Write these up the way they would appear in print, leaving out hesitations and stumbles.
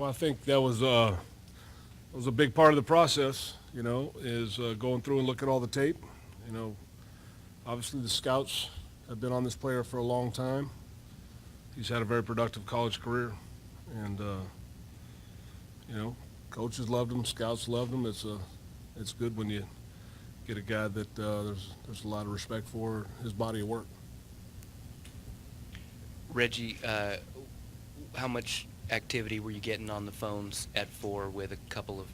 Well, I think that was a big part of the process, is going through and looking at all the tape. You know, Obviously the scouts have been on this player for a long time. He's had a very productive college career, and coaches loved him, scouts loved him. It's good when you get a guy that there's a lot of respect for his body of work. Reggie, how much activity were you getting on the phones at 4 with a couple of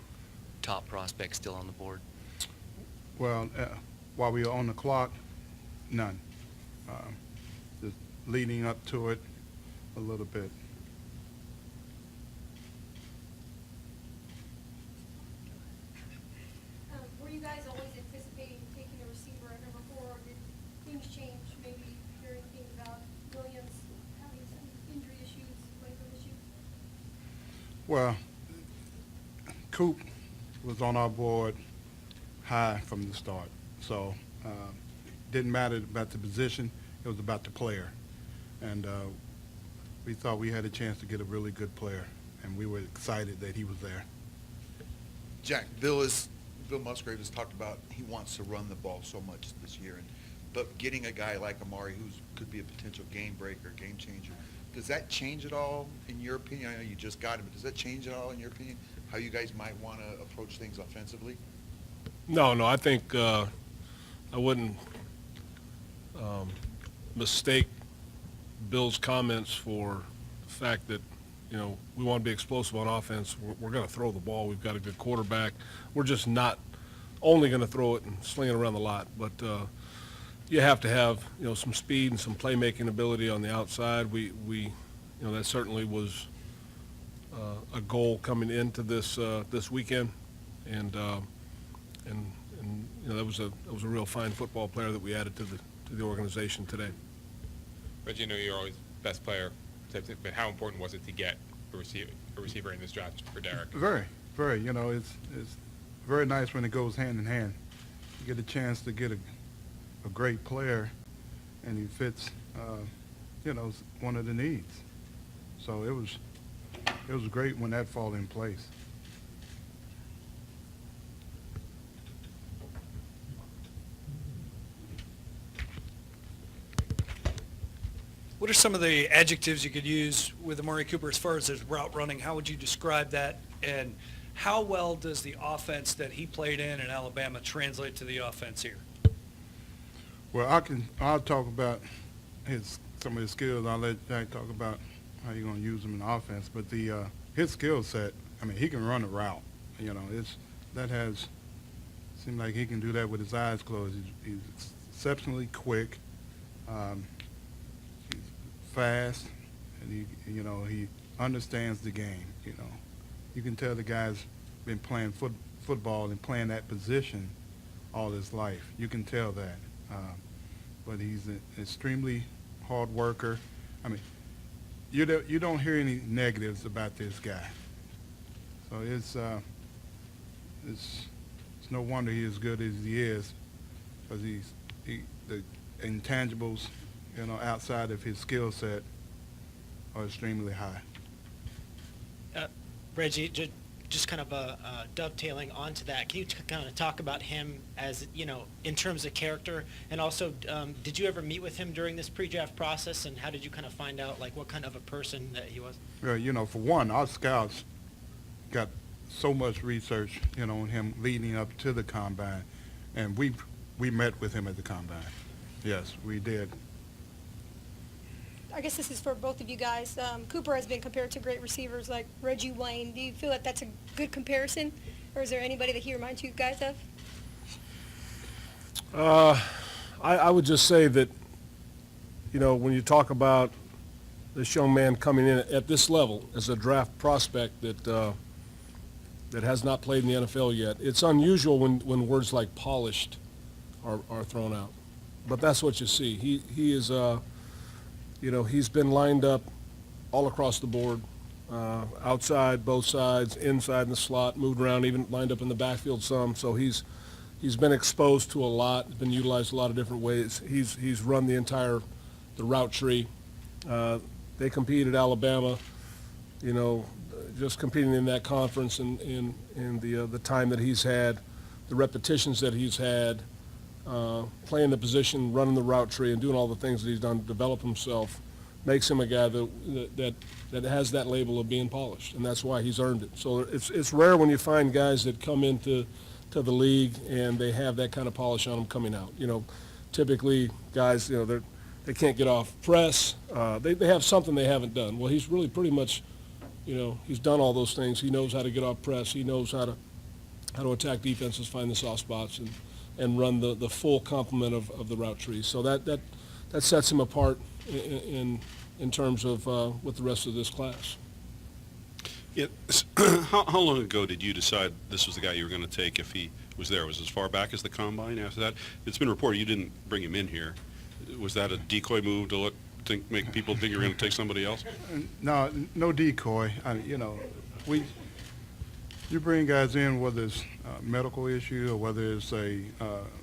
top prospects still on the board? Well, while we were on the clock, none. Just leading up to it a little bit. Were you guys always anticipating taking a receiver at number 4, or did things change? Maybe hear anything about Williams having some injury issues, labor issues? Well, Coop was on our board high from the start, so didn't matter about the position, it was about the player. And we thought we had a chance to get a really good player, and we were excited that he was there. Jack, Bill Musgrave has talked about he wants to run the ball so much this year, but getting a guy like Amari who could be a potential game breaker, game changer, does that change at all in your opinion? I know you just got him, but does that change at all in your opinion, how you guys might want to approach things offensively? No, I think I wouldn't mistake Bill's comments for the fact that, we want to be explosive on offense. We're going to throw the ball. We've got a good quarterback. We're just not only going to throw it and sling it around the lot. But you have to have, some speed and some playmaking ability on the outside. We that certainly was a goal coming into this weekend, and that was a real fine football player that we added to the organization today. But you're always best player, but how important was it to get a receiver in this draft for Derek? Very, very. It's very nice when it goes hand in hand. You get a chance to get a great player, and he fits, one of the needs. So it was great when that fall in place. What are some of the adjectives you could use with Amari Cooper as far as his route running? How would you describe that? And how well does the offense that he played in Alabama translate to the offense here? Well, I'll talk about some of his skills. I'll let Jack talk about how you're going to use him in the offense. But his skill set, he can run a route. Seems like he can do that with his eyes closed. He's exceptionally quick. He's fast, and he understands the game. You can tell the guy's been playing football and playing that position all his life. You can tell that. But he's an extremely hard worker. You don't hear any negatives about this guy. So it's no wonder he's as good as he is, because the intangibles, outside of his skill set are extremely high. Reggie, just kind of dovetailing onto that, can you kind of talk about him as, in terms of character, and also did you ever meet with him during this pre-draft process, and how did you kind of find out what kind of a person that he was? Well, for one, our scouts got so much research, on him leading up to the combine, and we met with him at the combine. Yes, we did. I guess this is for both of you guys. Cooper has been compared to great receivers like Reggie Wayne. Do you feel that that's a good comparison, or is there anybody that he reminds you guys of? I would just say that, when you talk about this young man coming in at this level as a draft prospect that has not played in the NFL yet, it's unusual when words like polished are thrown out. But that's what you see. He is he's been lined up all across the board, outside, both sides, inside in the slot, moved around, even lined up in the backfield some. So he's been exposed to a lot, been utilized a lot of different ways. He's run the route tree. They competed at Alabama. you know, just competing in that conference and the time that he's had, the repetitions that he's had, playing the position, running the route tree, and doing all the things that he's done to develop himself, makes him a guy that has that label of being polished, and that's why he's earned it. So it's rare when you find guys that come into the league and they have that kind of polish on them coming out. You know, typically guys, you know, they can't get off press. They have something they haven't done. Well, he's really pretty much, you know, he's done all those things. He knows how to get off press. He knows how to attack defenses, find the soft spots, and run the full complement of the route tree. So that sets him apart in terms of with the rest of this class. Yeah. How long ago did you decide this was the guy you were going to take if he was there? Was it as far back as the combine after that? It's been reported you didn't bring him in here. Was that a decoy move to make people think you were going to take somebody else? No decoy. You know, you bring guys in whether it's a medical issue or whether it's a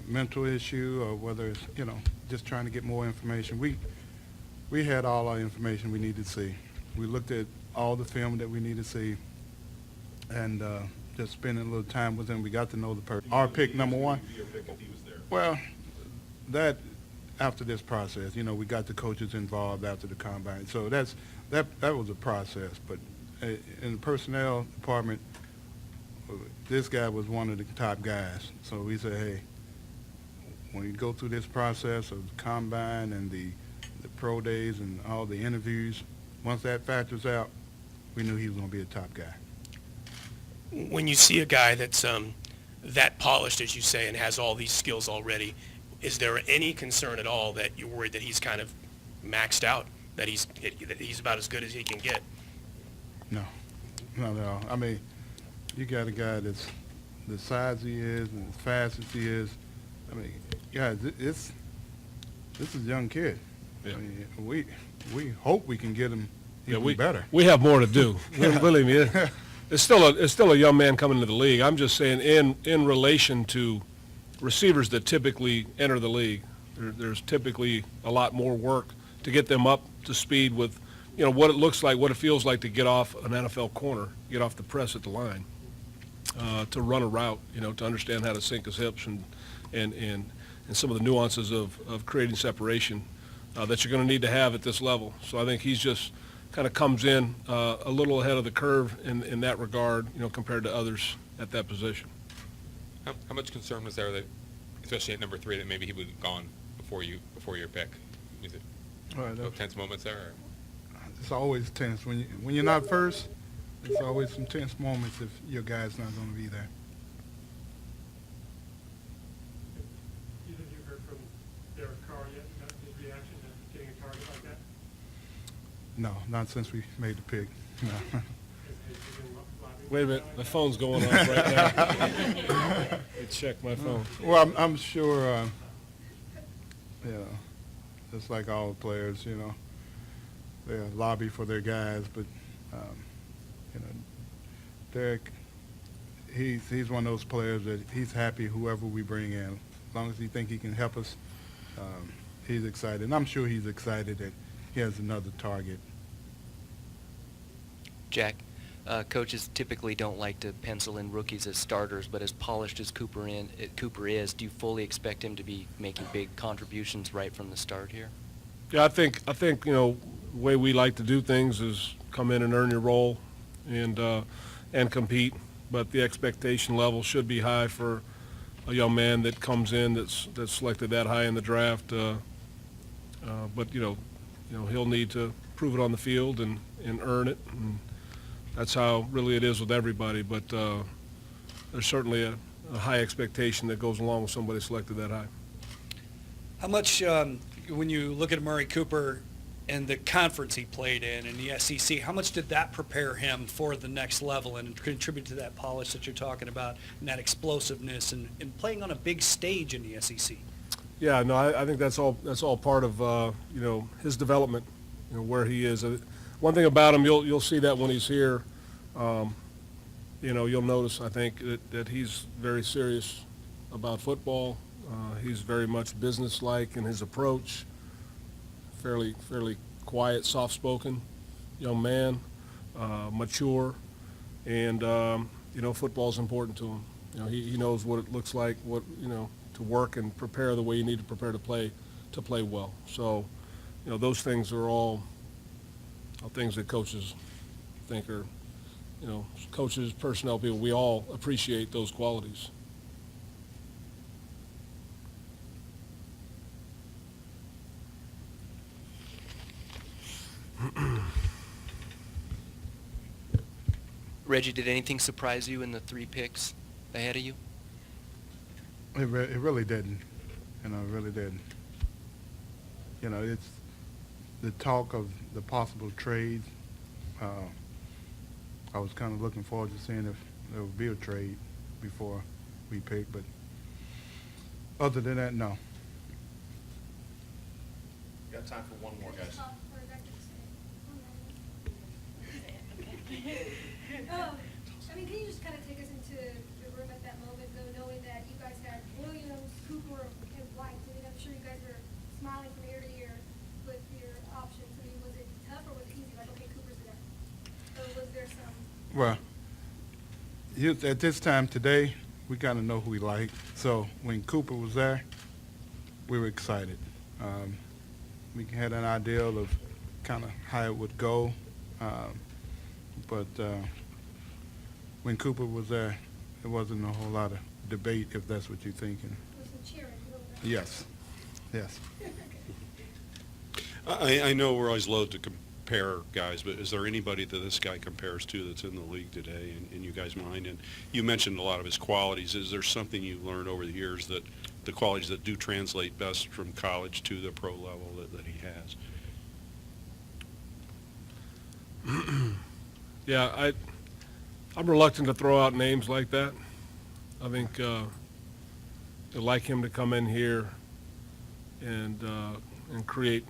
mental issue or whether it's, you know, just trying to get more information. We had all our information we needed to see. We looked at all the film that we needed to see and just spending a little time with him. We got to know the person. Our pick number one. Well, that after this process, you know, we got the coaches involved after the combine. So that was a process. But in the personnel department, this guy was one of the top guys. So we said, hey, when you go through this process of the combine and the pro days and all the interviews, once that factors out, we knew he was going to be a top guy. When you see a guy that's that polished, as you say, and has all these skills already, is there any concern at all that you're worried that he's kind of maxed out, that he's about as good as he can get? No, not at all. I mean, you got a guy that's the size he is and as fast as he is. I mean, yeah, this is a young kid. Yeah. I mean, we hope we can get him even better. We have more to do. Believe me, it's still a young man coming into the league. I'm just saying in relation to receivers that typically enter the league, there's typically a lot more work to get them up to speed with, you know, what it looks like, what it feels like to get off an NFL corner, get off the press at the line, to run a route, you know, to understand how to sink his hips and some of the nuances of creating separation that you're going to need to have at this level. So I think he's just kind of comes in a little ahead of the curve in that regard, you know, compared to others at that position. How much concern was there that, especially at number 3, that maybe he would have gone before your pick? Is it tense moments there? Or? It's always tense when you're not first. It's always some tense moments if your guy's not going to be there. You think you've heard from Derek Carr yet about his reaction to getting a target like that? No, not since we made the pick. No. Wait a minute, my phone's going off right now. Let's check my phone. Well, I'm sure, you know, just like all the players, you know, they lobby for their guys, but, you know, Derek, he's one of those players that he's happy whoever we bring in. As long as he think he can help us, he's excited. And I'm sure he's excited that he has another target. Jack, coaches typically don't like to pencil in rookies as starters, but as polished as Cooper is, do you fully expect him to be making big contributions right from the start here? Yeah, I think you know, the way we like to do things is come in and earn your role and compete, but the expectation level should be high for a young man that comes in that's selected that high in the draft. But you know he'll need to prove it on the field and earn it. And that's how really it is with everybody. But there's certainly a high expectation that goes along with somebody selected that high. How much, when you look at Amari Cooper and the conference he played in the SEC, how much did that prepare him for the next level and contribute to that polish that you're talking about and that explosiveness and playing on a big stage in the SEC? Yeah, no, I think that's all part of you know, his development, you know, where he is. One thing about him, you'll see that when he's here, you know, you'll notice, I think, that he's very serious about football. He's very much businesslike in his approach, fairly quiet, soft-spoken young man, mature, and, you know, football's important to him. You know, he knows what it looks like, to work and prepare the way you need to prepare to play well. So, you know, those things are all things that coaches think are, you know, coaches, personnel people, we all appreciate those qualities. Reggie, did anything surprise you in the 3 picks ahead of you? It really didn't. You know, it really didn't. You know, it's the talk of the possible trades. I was kind of looking forward to seeing if there would be a trade before we pick, but other than that, no. Got time for one more, guys. I mean, can you just kind of take us into the room at that moment, though, knowing that you guys had Williams, Cooper, and White? I mean, I'm sure you guys were smiling from ear to ear with your options. I mean, was it tough or was it easy? Like, okay, Cooper's the guy. Or was there some? Well, at this time today, we kind of know who we like. So when Cooper was there, we were excited. We had an idea of kind of how it would go, but when Cooper was there, there wasn't a whole lot of debate, if that's what you're thinking. Was some cheering? A little bit? Yes, yes. I know we're always loath to compare guys, but is there anybody that this guy compares to that's in the league today in you guys' mind? And you mentioned a lot of his qualities. Is there something you learned over the years that the qualities that do translate best from college to the pro level that he has? Yeah, I'm reluctant to throw out names like that. I think I'd like him to come in here and create,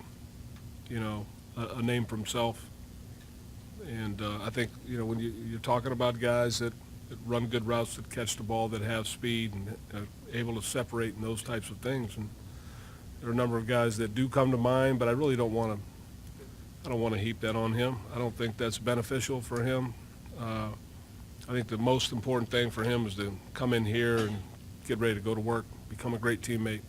you know, a name for himself. And I think, you know, when you're talking about guys that run good routes, that catch the ball, that have speed, and able to separate and those types of things. And there are a number of guys that do come to mind, but I really don't want to heap that on him. I don't think that's beneficial for him. I think the most important thing for him is to come in here and get ready to go to work, become a great teammate,